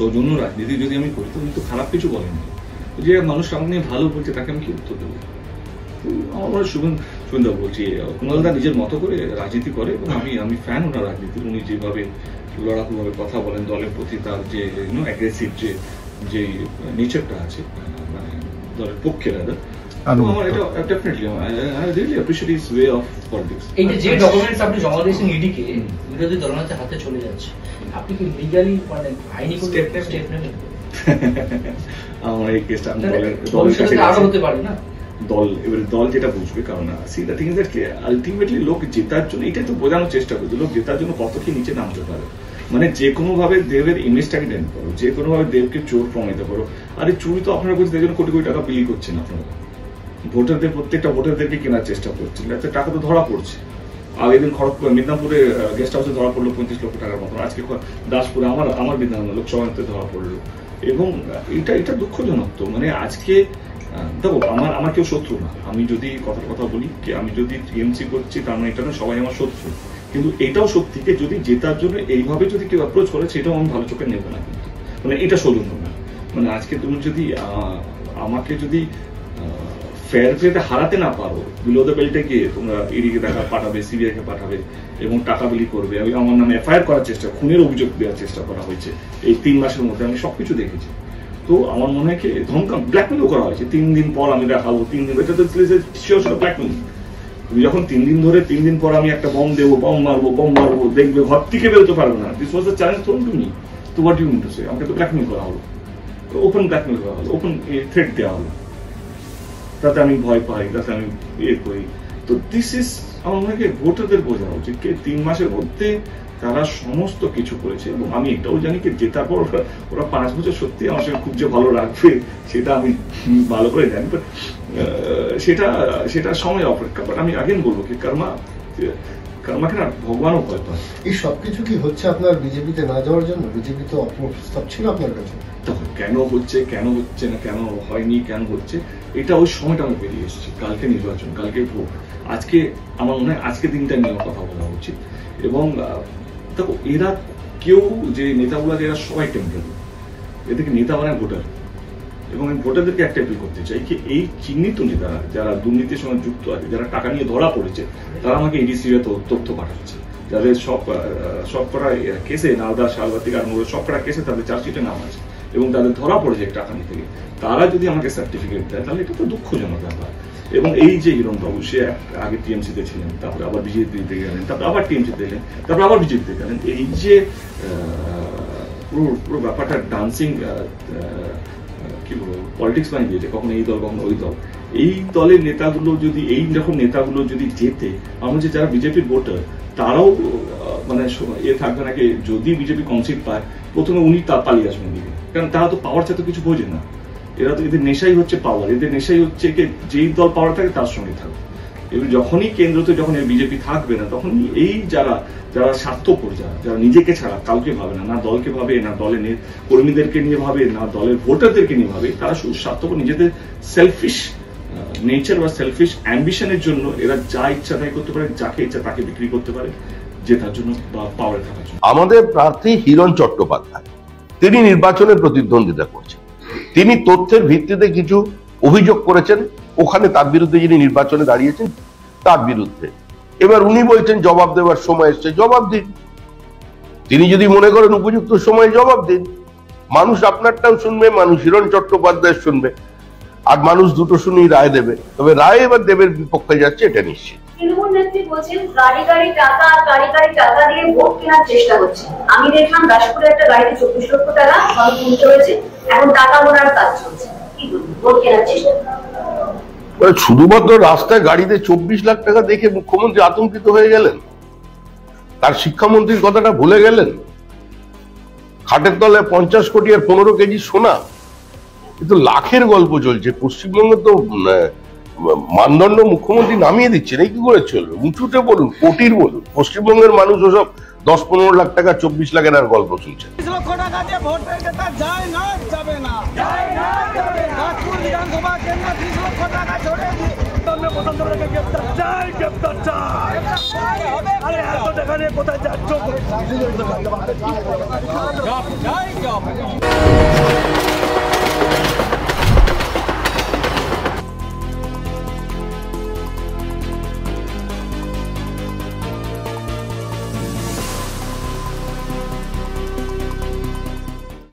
সৌজন্য রাজনীতি যদি আমি করি তো কিন্তু খারাপ কিছু বলেনি, যে মানুষ আমাকে নিয়ে ভালো বলছে তাকে আমি কি উত্তর দেবো? আমার শুভেন্দু বলছি, কুণালদা নিজের মতো করে রাজনীতি করে এবং আমি ফ্যান ওনার রাজনীতির। উনি যেভাবে লড়াকুভাবে কথা বলেন দলের প্রতি, তার যে অ্যাগ্রেসিভ যে নেচারটা আছে, মানে দলের পক্ষে রাজা, আমার এটা definitely I really appreciate his way of politics. এই যে ডকুমেন্টস আপনি জমা দিয়েছেন ইডিকে, বিরোধী দলনেতার হাতে চলে যাচ্ছে, আপনি কি লিগালি মানে আইনি কোনো স্টেপ নেবেন? আমার এই কেসটা আমি দলের কাছে আরো হতে পারে না, দল যেটা বুঝবে। কারণ C the thing is that ultimately লোক জেতার জন্য, এটাই তো বোঝানোর চেষ্টা করছে, লোক জেতার জন্য কত কি নিচে নামতে পারে। মানে যে কোনো ভাবে দেবের ইমেজটাকে ডেন করো, যে কোনো ভাবে দেবকে চোর প্রমাণিত করো। আর এই চুরি তো আপনারা বলছেন এই জন্য কোটি কোটি টাকা বিলি করছেন আপনারা, ভোটারদের প্রত্যেকটা ভোটারদেরকে কেনার চেষ্টা করছেন, যাতে টাকা তো ধরা পড়ছে। আগের দিন খড়গপুর মিদনাপুরে গেস্ট হাউসে ধরা পড়লো 35 লক্ষ টাকার মতন, আজকে দাসপুরে আমার বিধান লোকসভাতে ধরা পড়লো। এবং এটা দুঃখজনক। তো মানে আজকে দেখো, আমার কেউ শত্রু না। আমি যদি কথা বলি, আমি যদি টিএমসি করছি তার মানে এটা না সবাই আমার শত্রু, কিন্তু এটাও সত্যি যে যদি জেতার জন্য এইভাবে যদি কেউ অ্যাপ্রোচ করে সেটাও আমি ভালো চোখে নেবো না। কিন্তু মানে এটা সৌজন্য না। মানে আজকে তুমি যদি আমাকে যদি ফেয়ার প্লেতে হারাতে না পারো, বিলো দ্য বেল্টে গিয়ে তোমরা ইডিকে দেখা পাঠাবে, সিবিআইকে পাঠাবে এবং টাকা বিলি করবে, আমার নামে এফআইআর করার চেষ্টা, খুনের অভিযোগ দেওয়ার চেষ্টা করা হয়েছে এই 3 মাসের মধ্যে, আমি সবকিছু দেখেছি। তো আমার মনে হয় কি ধমকা ব্ল্যাকমেলও করা হয়েছে, 3 দিন পর আমি দেখাবো, 3 দিন, এটা তো শিওর ব্ল্যাকমেল। তুমি যখন 3 দিন ধরে 3 দিন পর আমি একটা বম দেবো, বম মারবো, দেখবে ঘর থেকে বেরোতে পারবে না, this was the challenge thrown to me. তো what you mean to say? আমাকে তো ব্ল্যাকমেল করা হলো, ওপেন ব্ল্যাকমেল করা হলো, ওপেন থ্রেট দেওয়া হলো, তাতে আমি ভয় পাই, তাতে আমি করি। তো দিস ইজ আমার মনে হয় ভোটারদের বোঝা উচিত যে 3 মাসের মধ্যে তারা সমস্ত কিছু করেছে। এবং আমি এটাও জানি যে জেতার পর ওরা 5 বছর সত্যি আমার সঙ্গে খুব যে ভালো রাখবে সেটা আমি ভালো করে জানি, বাট সেটা সময় অপেক্ষা। বাট আমি আগেন বলবো কি কর্মাকে না ভগবানও ভয় পায়। এই সবকিছু কি হচ্ছে আপনার বিজেপিতে না যাওয়ার জন্য? বিজেপি তো অপ্রস্তাব ছিল আপনার কাছে, তখন কেন হচ্ছে না, কেন হয়নি, কেন হচ্ছে, এটা ওই সময়টা আমি বেরিয়ে এসেছি। কালকে নির্বাচন, কালকে ভোট, আজকে আমার মনে হয় আজকে দিনটা নিয়ে কথা বলা উচিত। এবং দেখো, এরা কেউ যে নেতাগুলো এরা সবাই টেম্পেল, এদেরকে নেতা বানায় ভোটার। এবং আমি ভোটারদেরকে একটা অ্যাপিল করতে চাই কি এই চিহ্নিত নেতারা যারা দুর্নীতির সঙ্গে যুক্ত আছে, যারা টাকা নিয়ে ধরা পড়েছে, তারা আমাকে ইডিসির তথ্য পাঠাচ্ছে, যাদের সবকটা কেসে নালদা শালবাদ থেকে আরম্ভ করে সবকটা কেসে তাদের চার্জশিটে নাম আছে এবং তাদের ধরা পড়েছে টাকা নিতে গিয়ে, তারা যদি আমাকে সার্টিফিকেট দেয় তাহলে এটা তো দুঃখজনক ব্যাপার। এবং এই যে হিরণবাবু, সে আগে টিএমসিতে ছিলেন, তারপরে আবার বিজেপিতে গেলেন, তারপরে আবার টিএমসিতে গেলেন, তারপরে আবার বিজেপিতে গেলেন, এই যে পুরো ব্যাপারটা ডান্সিং কি বলবো পলিটিক্স বানিয়ে দিয়েছে, কখনো এই দল কখনো ওই দল। এই দলের নেতাগুলো যদি নেতাগুলো যদি যেতে, আমার যে যারা বিজেপির ভোটার তারাও মানে থাকবে নাকি, যদি বিজেপি কনসিড পায় প্রথমে উনি পালিয়ে আসবেন দিকে, কারণ তারা তো পাওয়ার চাইতে কিছু বোঝে না। এরা তো এদের নেশাই হচ্ছে পাওয়ার, এদের নেশাই হচ্ছে যেই দল পাওয়ার থাকে তার সঙ্গে থাকবে। এবং যখনই কেন্দ্রতে যখন বিজেপি থাকবে না, তখন এই যারা স্বার্থপর, যারা নিজেকে ছাড়া কাউকে ভাবে না দলকে ভাবে, না দলের কর্মীদেরকে নিয়ে ভাবে, না দলের ভোটারদেরকে নিয়ে ভাবে, তারা শুধু স্বার্থপর নিজেদের সেলফিশ নেচার বা সেলফিশ অ্যাম্বিশনের জন্য এরা যা ইচ্ছা তাই করতে পারে, যাকে ইচ্ছা তাকে বিক্রি করতে পারে জেতার জন্য বা পাওয়ারে থাকার জন্য। আমাদের প্রার্থী হিরণ চট্টোপাধ্যায়, তিনি নির্বাচনে প্রতিদ্বন্দ্বিতা করছেন। তিনি তথ্যের ভিত্তিতে কিছু অভিযোগ করেছেন, ওখানে তার বিরুদ্ধে যিনি নির্বাচনে দাঁড়িয়েছেন তার বিরুদ্ধে। এবার উনি বলছেন জবাব দেওয়ার সময় এসছে, জবাব দিন। তিনি যদি মনে করেন উপযুক্ত সময় জবাব দিন। মানুষ আপনারটাও শুনবে, মানুষ হিরণ চট্টোপাধ্যায় শুনবে, আর মানুষ দুটো শুনেই রায় দেবে। তবে রায় এবার দেবের বিপক্ষে যাচ্ছে, এটা নিশ্চিত। তৃণমূল নেত্রী বলছেন গাড়ি টাকা দিয়ে ভোট কেনার চেষ্টা হচ্ছে। আমি দেখলাম দাসপুরে একটা গাড়িতে 24 লক্ষ টাকা কিনতে হয়েছে, এখন টাকা মোড়ার কাজ চলছে। কি বলবো, ভোট কেনার চেষ্টা। শুধুমাত্র রাস্তায় গাড়িতে 24 লাখ টাকা দেখে মুখ্যমন্ত্রী আতঙ্কিত হয়ে গেলেন? তার শিক্ষামন্ত্রীর কথাটা ভুলে গেলেন? খাটের তলায় 50 কোটি আর 15 কেজি সোনা, কিন্তু লাখের গল্প চলছে। পশ্চিমবঙ্গে তো মানদণ্ড মুখ্যমন্ত্রী নামিয়ে দিচ্ছেন, এই কি করে চলবে? উঁচুতে বলুন, কোটির বলুন। পশ্চিমবঙ্গের মানুষ ওসব 10-15 লাখ টাকা 24 লাখের আর গল্প চলছে। 30 লক্ষ টাকা দিয়ে ভোট পেয়েছে, তা যায় না যাবে না, নাগপুর বিধানসভা কেন্দ্র 30 লক্ষ টাকা ছড়ে দিয়ে গ্রেপ্তার চাই, গ্রেপ্তার চাই। আরে এত টাকা নিয়ে কোথায় যাচ্ছ?